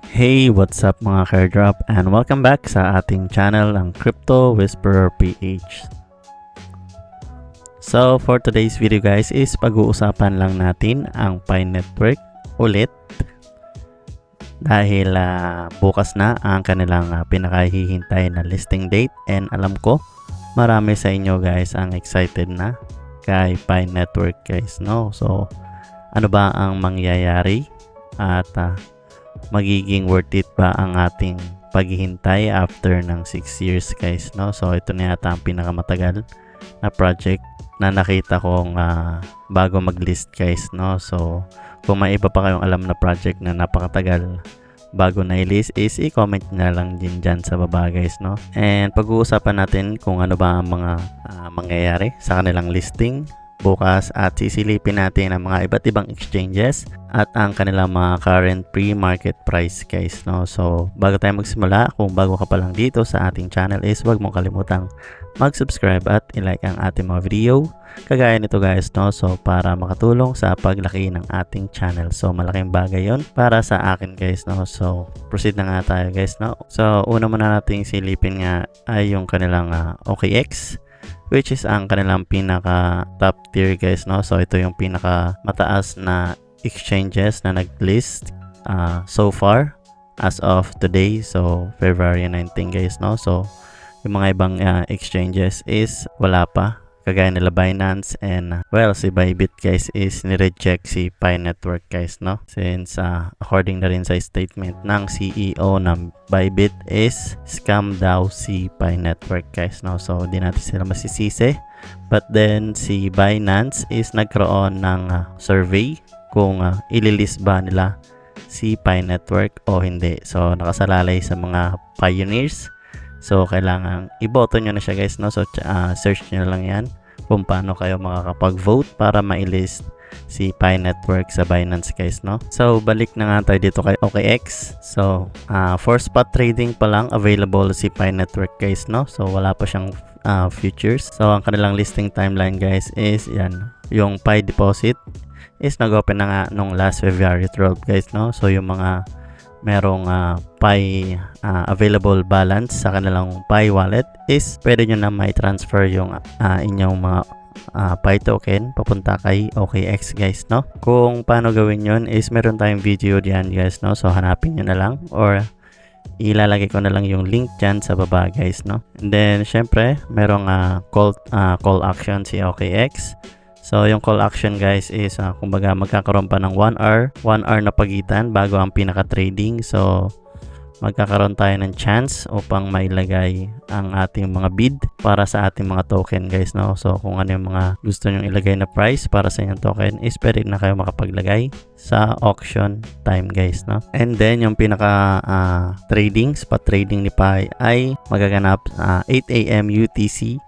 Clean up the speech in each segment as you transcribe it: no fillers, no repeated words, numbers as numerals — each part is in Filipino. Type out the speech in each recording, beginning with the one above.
Hey, what's up mga Cardrop, and welcome back sa ating channel, ang Crypto Whisperer PH. So for today's video guys is pag-uusapan lang natin ang Pi Network ulit dahil bukas na ang kanilang pinakahihintay na listing date, and alam ko marami sa inyo guys ang excited na kay Pi Network guys, no? So ano ba ang mangyayari at magiging worth it ba ang ating paghihintay after ng 6 years guys, no? So ito na yata ang pinakamatagal na project na nakita kong bago mag-list guys, no? So kung may iba pa kayong alam na project na napakatagal bago na i-list is i-comment na lang din dyan sa baba guys, no? And pag-uusapan natin kung ano ba ang mga mangyayari sa kanilang listing bukas, at sisilipin natin ang mga iba't ibang exchanges at ang kanilang mga current pre-market price guys, no? So bago tayo magsimula, kung bago ka pa lang dito sa ating channel is huwag mong kalimutang mag-subscribe at i-like ang ating mga video kagaya nito guys, no? So para makatulong sa paglaki ng ating channel, so malaking bagay yon para sa akin guys, no? So proceed na nga tayo guys, no? So una muna nating silipin nga ay yung kanilang OKX, which is ang kanilang pinaka top tier guys, no? So ito yung pinaka mataas na exchanges na nag-list so far as of today, so February 19 guys, no? So yung mga ibang exchanges is wala pa, kagaya nila Binance and well, si Bybit guys is ni-reject si Pi Network guys, no? Since according na rin sa statement ng CEO ng Bybit is scam daw si Pi Network guys, no? So di natin sila masisisi, but then si Binance is nagkaroon ng survey kung ililist ba nila si Pi Network o hindi. So nakasalalay sa mga pioneers, so kailangan iboto nyo na siya guys, no? So search nyo na lang yan kung paano kayo makakapag-vote para ma-list si Pi Network sa Binance guys, no? So balik na nga tayo dito kay OKX. So for spot trading pa lang available si Pi Network guys, no? So wala pa siyang futures. So ang kanilang listing timeline guys is yan, yung Pi deposit is nag-open na nga nung last February 12 guys, no? So yung mga merong Pi available balance sa kanilang Pi wallet is pwede nyo na may transfer yung inyong mga Pi token papunta kay OKX guys, no? Kung paano gawin yon is meron tayong video diyan guys, no? So hanapin nyo na lang or ilalagay ko na lang yung link dyan sa baba guys, no? And then syempre merong call action si OKX. So yung call action guys is kumbaga magkakaroon pa ng 1 hour na pagitan bago ang pinaka-trading. So magkakaroon tayo ng chance upang mailagay ang ating mga bid para sa ating mga token guys, no? So kung ano yung mga gusto nyong ilagay na price para sa inyong token is pwede na kayo makapaglagay sa auction time guys, no? And then yung pinaka spot trading ni Pi ay magaganap 8 AM UTC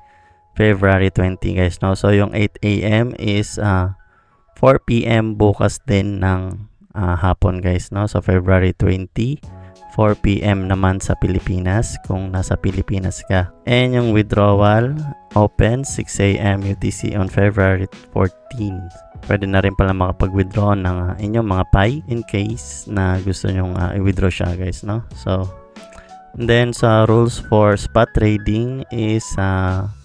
February 20 guys, no? So yung 8 AM is 4 PM bukas din ng hapon guys, no? So February 20, 4 PM naman sa Pilipinas kung nasa Pilipinas ka. And yung withdrawal open 6 AM UTC on February 14. Pwede na rin pala makapag-withdraw ng inyong mga Pi in case na gusto nyong i-withdraw siya guys, no? So and then sa rules for spot trading is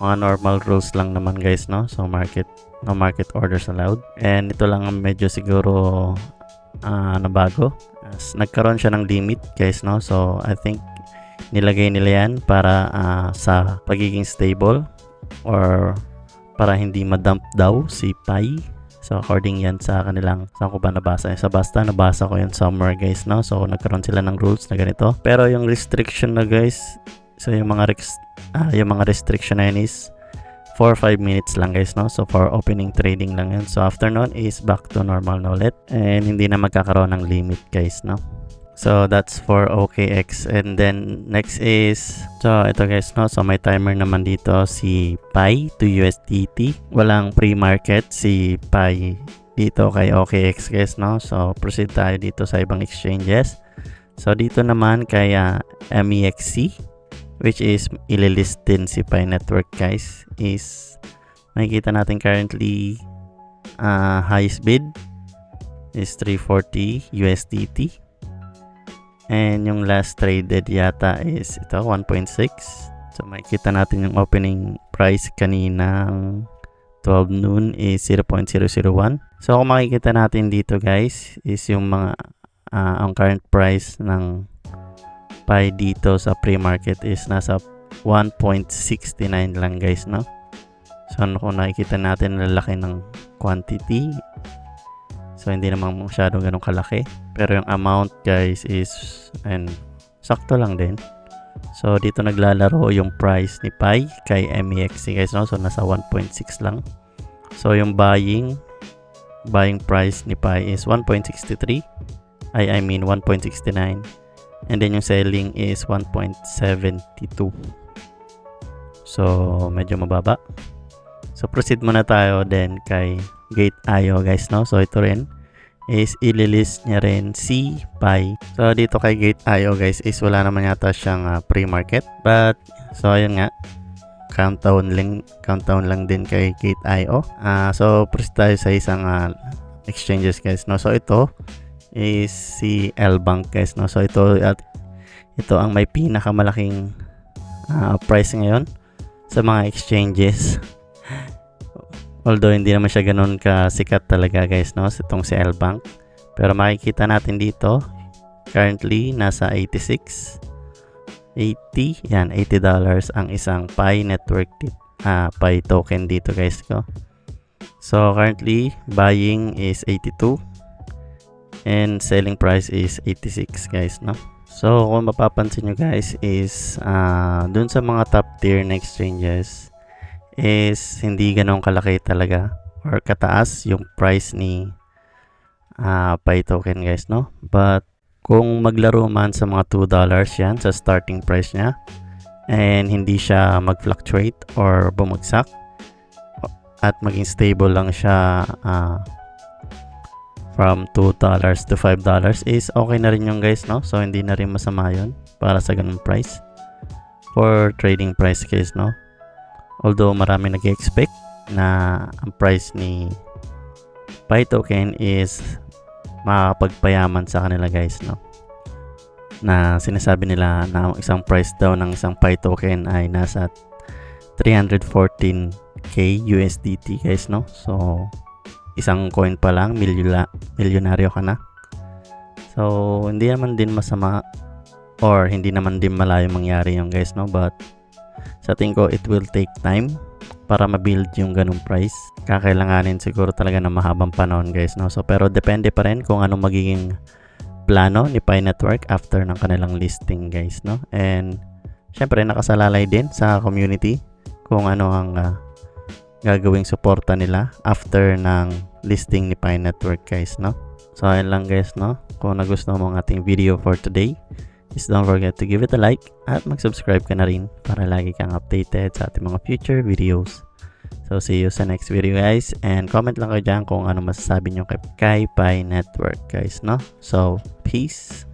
mga normal rules lang naman guys, no? So no market orders allowed, and ito lang ang medyo siguro na bago. Nagkaroon siya ng limit guys, no? So I think nilagay nila yan para sa pagiging stable or para hindi madump daw si Pi. So according yan sa kanilang, saan ko ba nabasa? Nabasa ko yan somewhere guys, no? So nagkaroon sila ng rules na ganito. Pero yung restriction na guys, so yung mga restriction na yun is 4-5 minutes lang guys, no? So for opening trading lang yun. So after nun is back to normal na ulit, and hindi na magkakaroon ng limit guys, no? So that's for OKX. And then next is, so ito guys, no? So may timer naman dito si Pi to USDT. Walang pre-market si Pi dito kay OKX guys, no? So proceed tayo dito sa ibang exchanges. So dito naman kay MEXC, which is ililist din si Pi Network guys, is makikita natin currently highest bid is 340 USDT. And yung last traded yata is ito, 1.6. So makikita natin yung opening price kaninang 12 noon is 0.001. So kung makikita natin dito guys is yung mga ang current price ng PAI dito sa pre-market is nasa 1.69 lang guys, no? So kung nakikita natin lalaki ng quantity, so hindi naman masyado ganun kalaki, pero yung amount guys is sakto lang din. So dito naglalaro yung price ni PAI kay MEXC guys, no? So nasa 1.6 lang. So yung buying price ni PAI is 1.63. I mean 1.69. And then yung selling is 1.72. So medyo mababa. So proceed muna tayo then kay Gate.io guys, no? So ito rin is ililist niya rin si PAI. So dito kay Gate.io guys is wala naman yata siyang pre-market, but so ayun nga, countdown lang din kay Gate.io. So proceed tayo sa isang exchanges guys, no? So ito is si L-Bank guys, no? So ito ang may pinakamalaking price ngayon sa mga exchanges. Although hindi naman siya ganoon kasikat talaga guys, no? Itong si L-Bank. Pero makikita natin dito, currently nasa 86. 80, yan, $80 ang isang PAI network PAI token dito guys ko. So currently buying is 82 and selling price is 86 guys, no? So kung mapapansin nyo guys is dun sa mga top tier na exchanges is hindi ganun kalaki talaga or kataas yung price ni PAI token guys, no? But kung maglaro man sa mga $2 yan sa starting price niya and hindi siya mag-fluctuate or bumagsak at maging stable lang siya from $2 to $5 is okay na rin yung guys, no? So hindi na rin masama yun para sa ganung price for trading price guys, no? Although marami nag-expect na ang price ni PAI token is makapagpayaman sa kanila guys, no? Na sinasabi nila na isang price daw ng isang PAI token ay nasa 314k USDT guys, no? So isang coin pa lang, milyonaryo ka na. So hindi naman din masama or hindi naman din malayo mangyari yung guys, no? But sa tingin ko it will take time para ma-build yung ganung price. Kakailanganin siguro talaga ng mahabang panahon guys, no? So pero depende pa rin kung anong magiging plano ni PAI Network after ng kanilang listing guys, no? And syempre nakasalalay din sa community kung ano ang gagawing suporta nila after ng listing ni PAI Network guys, no? So ayun lang guys, no? Kung nagustuhan mo ang ating video for today, please don't forget to give it a like at mag-subscribe ka na rin para lagi kang updated sa ating mga future videos. So see you sa next video guys, and comment lang kayo dyan kung ano masasabi nyo kay PAI Network guys, no? So peace!